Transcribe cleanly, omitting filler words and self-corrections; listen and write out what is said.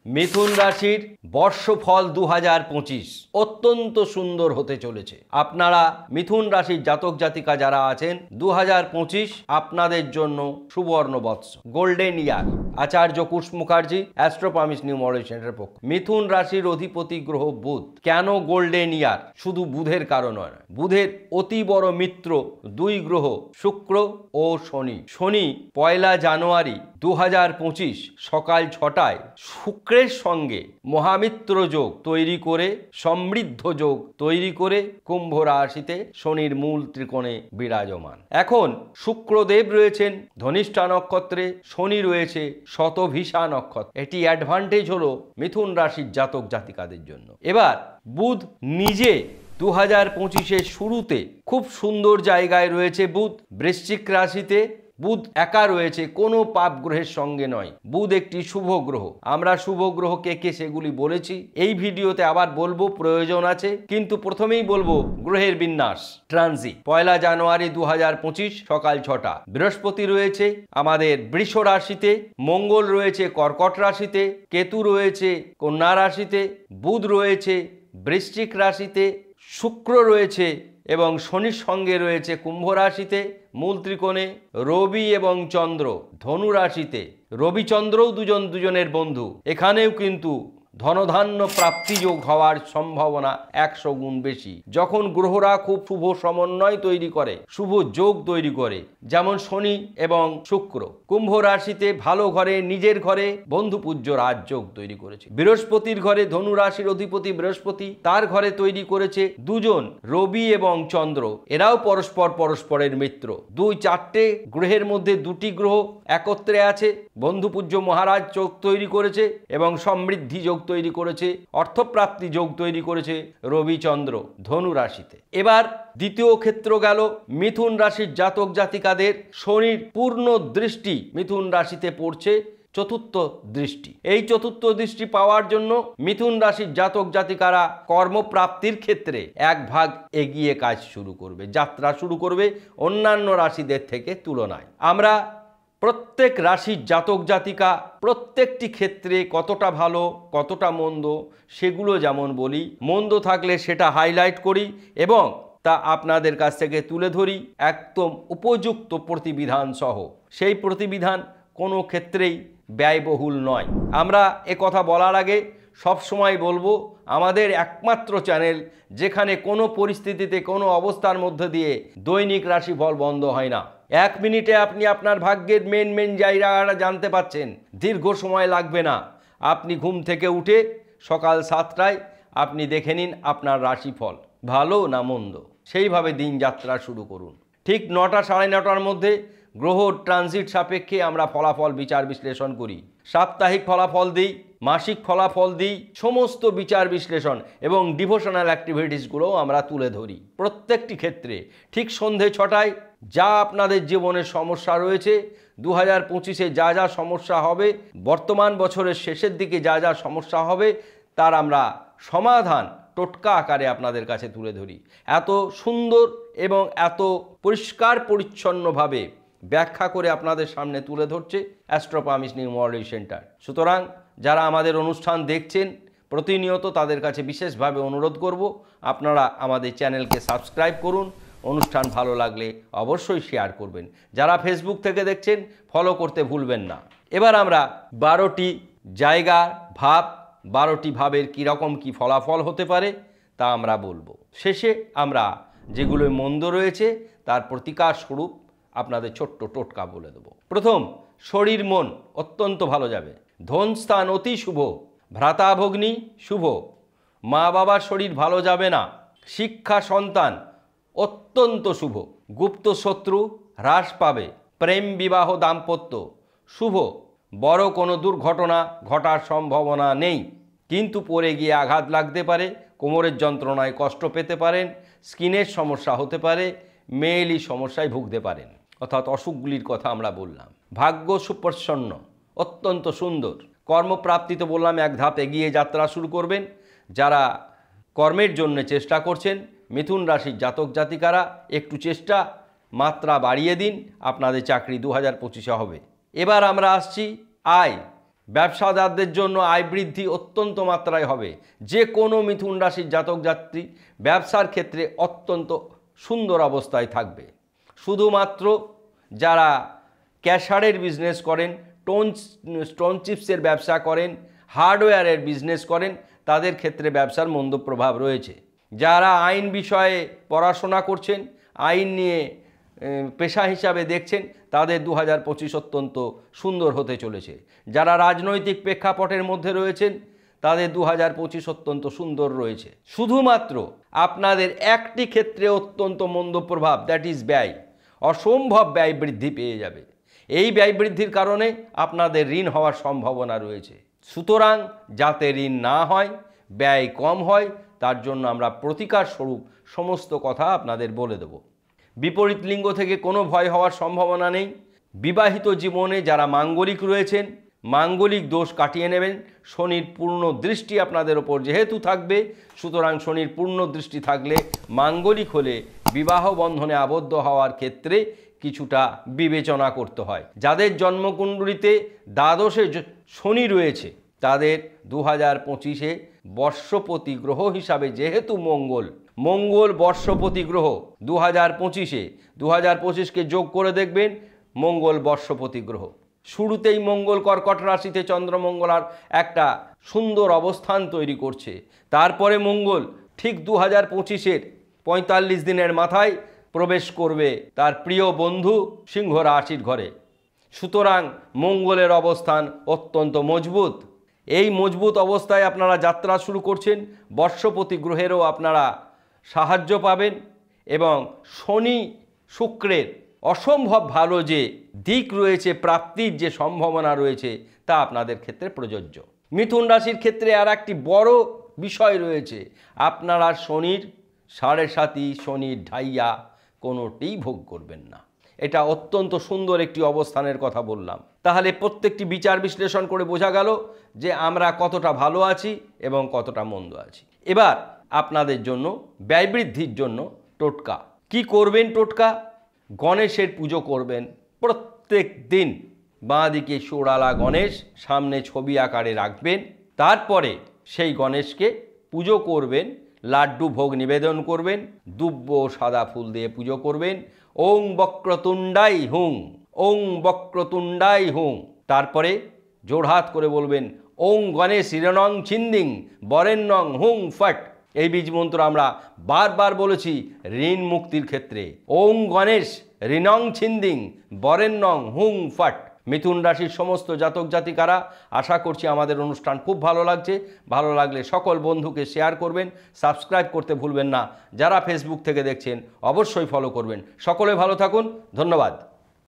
মিথুন রাশির বর্ষফল 2025 অত্যন্ত সুন্দর হতে চলেছে। আপনারা মিথুন রাশির জাতক জাতিকা যারা আছেন 2025 আপনাদের জন্য সুবর্ণ বৎসর, গোল্ডেন ইয়ার। আচার্য কুশ মুখার্জি, অ্যাস্ট্রোপামিস নিউমোলজি সেন্টারের পক্ষ। মিথুন রাশির অধিপতি গ্রহ বুধ। কেন গোল্ডেন ইয়ার? শুধু বুধের কারণ নয়, বুধের অতি বড় মিত্র দুই গ্রহ শুক্র ও শনি। শনি 1 জানুয়ারি 2025 সকাল 6টায় শুক্রের সঙ্গে মহামিত্র যোগ তৈরি করে সমৃদ্ধ যোগ তৈরি করে কুম্ভ রাশিতে শনির মূল ত্রিকোণে বিরাজমান। এখন শুক্রদেব রয়েছেন ধনিষ্ঠা নক্ষত্রে, শনি রয়েছে শতভিষা নক্ষত্র। এটি অ্যাডভান্টেজ হলো মিথুন রাশির জাতক জাতিকাদের জন্য। এবার বুধ নিজে 2025-এর শুরুতে খুব সুন্দর জায়গায় রয়েছে। বুধ বৃশ্চিক রাশিতে। বুধ একা রয়েছে, কোনো পাপ গ্রহের সঙ্গে নয়। বুধ একটি শুভ গ্রহ। আমরা শুভ গ্রহ কে কে সেগুলি বলেছি, এই ভিডিওতে আবার বলবো, প্রয়োজন আছে। কিন্তু প্রথমেই বলবো গ্রহের বিন্যাস। ট্রানজিট 1 জানুয়ারি 2025 সকাল 6টা। বৃহস্পতি রয়েছে আমাদের বৃষ রাশিতে, মঙ্গল রয়েছে কর্কট রাশিতে, কেতু রয়েছে কন্যা রাশিতে, বুধ রয়েছে বৃশ্চিক রাশিতে, শুক্র রয়েছে এবং শনির সঙ্গে রয়েছে কুম্ভ রাশিতে মূল ত্রিকোণে, রবি এবং চন্দ্র ধনু রাশিতে। রবি চন্দ্রও দুজনের বন্ধু। এখানেও কিন্তু ধনধান্য প্রাপ্তিযোগ হওয়ার সম্ভাবনা 100 গুণ বেশি। যখন গ্রহরা খুব শুভ সমন্বয় তৈরি করে, শুভ যোগ তৈরি করে, যেমন শনি এবং শুক্র কুম্ভ রাশিতে ভালো ঘরে, নিজের ঘরে বন্ধু পূজ্য রাজযোগ তৈরি করেছে। বৃহস্পতির ঘরে, ধনু রাশির অধিপতি বৃহস্পতি, তার ঘরে তৈরি করেছে দুজন রবি এবং চন্দ্র। এরাও পরস্পরের মিত্র। 4টে গ্রহের মধ্যে 2টি গ্রহ একত্রে আছে। বন্ধু পূজ্য মহারাজ যোগ তৈরি করেছে এবং সমৃদ্ধি যোগ তৈরি করেছে, অর্থপ্রাপ্তি যোগ তৈরি করেছে রবি চন্দ্র ধনু রাশিতে। এবার দ্বিতীয় ক্ষেত্র গেল মিথুন রাশির জাতক জাতিকাদের। শনির পূর্ণ দৃষ্টি মিথুন রাশিতে পড়ছে, চতুর্থ দৃষ্টি। এই চতুর্থ দৃষ্টি পাওয়ার জন্য মিথুন রাশির জাতক জাতিকারা কর্মপ্রাপ্তির ক্ষেত্রে এক ভাগ এগিয়ে কাজ শুরু করবে, যাত্রা শুরু করবে অন্যান্য রাশিদের থেকে তুলনায়। আমরা প্রত্যেক রাশির জাতক জাতিকা প্রত্যেকটি ক্ষেত্রে কতটা ভালো কতটা মন্দ সেগুলো যেমন বলি, মন্দ থাকলে সেটা হাইলাইট করি এবং তা আপনাদের কাছ থেকে তুলে ধরি একদম উপযুক্ত প্রতিবিধান সহ। সেই প্রতিবিধান কোনো ক্ষেত্রেই ব্যয়বহুল নয়। আমরা কথা বলার আগে সব সময় বলবো, আমাদের একমাত্র চ্যানেল যেখানে কোনো পরিস্থিতিতে কোনো অবস্থার মধ্যে দিয়ে দৈনিক রাশিফল বন্ধ হয় না। 1 মিনিটে আপনি আপনার ভাগ্যের মেন জায়গাটা জানতে পাচ্ছেন, দীর্ঘ সময় লাগবে না। আপনি ঘুম থেকে উঠে সকাল 7টায় আপনি দেখে নিন আপনার রাশিফল ভালো না মন্দ, সেইভাবে দিন যাত্রা শুরু করুন। ঠিক 9টা সাড়ে 9টার মধ্যে গ্রহ ট্রানজিট সাপেক্ষে আমরা ফলাফল বিচার বিশ্লেষণ করি। সাপ্তাহিক ফলাফল দিই, মাসিক ফলাফল দিই, সমস্ত বিচার বিশ্লেষণ এবং ডিভোশনাল অ্যাক্টিভিটিসগুলোও আমরা তুলে ধরি প্রত্যেকটি ক্ষেত্রে। ঠিক সন্ধে 6টায় যা আপনাদের জীবনের সমস্যা রয়েছে, 2025-এ যা যা সমস্যা হবে, বর্তমান বছরের শেষের দিকে যা যা সমস্যা হবে, তার আমরা সমাধান টোটকা আকারে আপনাদের কাছে তুলে ধরি। এত সুন্দর এবং এত পরিষ্কার পরিচ্ছন্নভাবে ব্যাখ্যা করে আপনাদের সামনে তুলে ধরছে অ্যাস্ট্রোপামিস নিউমোলজি সেন্টার। সুতরাং যারা আমাদের অনুষ্ঠান দেখছেন প্রতিনিয়ত, তাদের কাছে বিশেষভাবে অনুরোধ করব, আপনারা আমাদের চ্যানেলকে সাবস্ক্রাইব করুন। অনুষ্ঠান ভালো লাগলে অবশ্যই শেয়ার করবেন। যারা ফেসবুক থেকে দেখছেন ফলো করতে ভুলবেন না। এবার আমরা 12টি জায়গা ভাব, 12টি ভাবের কীরকম কী ফলাফল হতে পারে তা আমরা বলবো। শেষে আমরা যেগুলো মন্দ রয়েছে তার প্রতিকার স্বরূপ আপনাদের ছোট্ট টোটকা বলে দেবো। প্রথম, শরীর মন অত্যন্ত ভালো যাবে। ধন স্থান অতি শুভ। ভ্রাতাভগ্নী শুভ। মা বাবার শরীর ভালো যাবে না। শিক্ষা সন্তান অত্যন্ত শুভ। গুপ্ত শত্রু হ্রাস পাবে। প্রেম বিবাহ দাম্পত্য শুভ। বড় কোনো দুর্ঘটনা ঘটার সম্ভাবনা নেই, কিন্তু পড়ে গিয়ে আঘাত লাগতে পারে, কোমরের যন্ত্রণায় কষ্ট পেতে পারেন, স্কিনের সমস্যা হতে পারে, মেয়েলি সমস্যায় ভুগতে পারেন, অর্থাৎ অসুখগুলির কথা আমরা বললাম। ভাগ্য সুপ্রসন্ন, অত্যন্ত সুন্দর। কর্মপ্রাপ্তিতে বললাম এক ধাপ এগিয়ে যাত্রা শুরু করবেন। যারা কর্মের জন্য চেষ্টা করছেন মিথুন রাশির জাতক জাতিকারা একটু চেষ্টা মাত্রা বাড়িয়ে দিন, আপনাদের চাকরি 2025-এ হবে। এবার আমরা আসছি আয়। ব্যবসাদারদের জন্য আয় বৃদ্ধি অত্যন্ত মাত্রায় হবে। যে কোনো মিথুন রাশির জাতক জাতিক ব্যবসার ক্ষেত্রে অত্যন্ত সুন্দর অবস্থায় থাকবে। শুধুমাত্র যারা ক্যাশারের বিজনেস করেন, স্টোন চিপসের ব্যবসা করেন, হার্ডওয়্যারের বিজনেস করেন, তাদের ক্ষেত্রে ব্যবসার মন্দ প্রভাব রয়েছে। যারা আইন বিষয়ে পড়াশোনা করছেন, আইন নিয়ে পেশা হিসাবে দেখছেন, তাদের 2025 অত্যন্ত সুন্দর হতে চলেছে। যারা রাজনৈতিক প্রেক্ষাপটের মধ্যে রয়েছেন, তাদের 2025 অত্যন্ত সুন্দর রয়েছে। শুধুমাত্র আপনাদের একটি ক্ষেত্রে অত্যন্ত মন্দ প্রভাব, দ্যাট ইজ ব্যয়। অসম্ভব ব্যয় বৃদ্ধি পেয়ে যাবে। এই ব্যয় বৃদ্ধির কারণে আপনাদের ঋণ হওয়ার সম্ভাবনা রয়েছে। সুতরাং যাতে ঋণ না হয়, ব্যয় কম হয়, তার জন্য আমরা প্রতিকার স্বরূপ সমস্ত কথা আপনাদের বলে দেব। বিপরীত লিঙ্গ থেকে কোনো ভয় হওয়ার সম্ভাবনা নেই। বিবাহিত জীবনে যারা মাঙ্গলিক রয়েছেন, মাঙ্গলিক দোষ কাটিয়ে নেবেন। শনির পূর্ণ দৃষ্টি আপনাদের ওপর যেহেতু থাকবে, সুতরাং শনির পূর্ণ দৃষ্টি থাকলে মাঙ্গলিক হলে বিবাহ বন্ধনে আবদ্ধ হওয়ার ক্ষেত্রে কিছুটা বিবেচনা করতে হয়। যাদের জন্মকুণ্ডলিতে দ্বাদশে শনি রয়েছে, তাদের 2025-এ বর্ষপতি গ্রহ হিসাবে যেহেতু মঙ্গল বর্ষপতি গ্রহ 2025-কে যোগ করে দেখবেন, মঙ্গল বর্ষপতি গ্রহ। শুরুতেই মঙ্গল কর্কট রাশিতে চন্দ্রমঙ্গলার একটা সুন্দর অবস্থান তৈরি করছে। তারপরে মঙ্গল ঠিক 2025-এর 45 দিনের মাথায় প্রবেশ করবে তার প্রিয় বন্ধু সিংহ রাশির ঘরে। সুতরাং মঙ্গলের অবস্থান অত্যন্ত মজবুত। এই মজবুত অবস্থায় আপনারা যাত্রা শুরু করছেন। বর্ষপতি গ্রহেরও আপনারা সাহায্য পাবেন এবং শনি শুক্রের অসম্ভব ভালো যে দিক রয়েছে, প্রাপ্তির যে সম্ভাবনা রয়েছে, তা আপনাদের ক্ষেত্রে প্রযোজ্য। মিথুন রাশির ক্ষেত্রে আর একটি বড় বিষয় রয়েছে, আপনারা শনির 7.5, শনির ঢাইয়া কোনোটিই ভোগ করবেন না। এটা অত্যন্ত সুন্দর একটি অবস্থানের কথা বললাম। তাহলে প্রত্যেকটি বিচার বিশ্লেষণ করে বোঝা গেল যে আমরা কতটা ভালো আছি এবং কতটা মন্দ আছি। এবার আপনাদের জন্য ব্যয় বৃদ্ধির জন্য টোটকা কি করবেন? টোটকা, গণেশের পুজো করবেন প্রত্যেক দিন। বাঁ দিকে ষোড়ালা গণেশ সামনে ছবি আকারে রাখবেন। তারপরে সেই গণেশকে পুজো করবেন, লাড্ডু ভোগ নিবেদন করবেন, দুব্য সাদা ফুল দিয়ে পুজো করবেন। ওং বক্রতুণ্ডাই হুং, ওং বক্রতুণ্ডাই হুং। তারপরে জোড়হাত করে বলবেন ওং গণেশ ঋণং ছিন্দিং বরেণ্যং হুং ফট। এই বীজ মন্ত্র আমরা বারবার বলেছি ঋণ মুক্তির ক্ষেত্রে। ওং গণেশ ঋণং ছিন্দিং বরেণ্যং হুং ফট। মিথুন রাশির সমস্ত জাতক জাতিকারা, আশা করছি আমাদের অনুষ্ঠান খুব ভালো লাগছে। ভালো লাগলে সকল বন্ধুকে শেয়ার করবেন, সাবস্ক্রাইব করতে ভুলবেন না। যারা ফেসবুক থেকে দেখছেন অবশ্যই ফলো করবেন। সকলে ভালো থাকুন, ধন্যবাদ।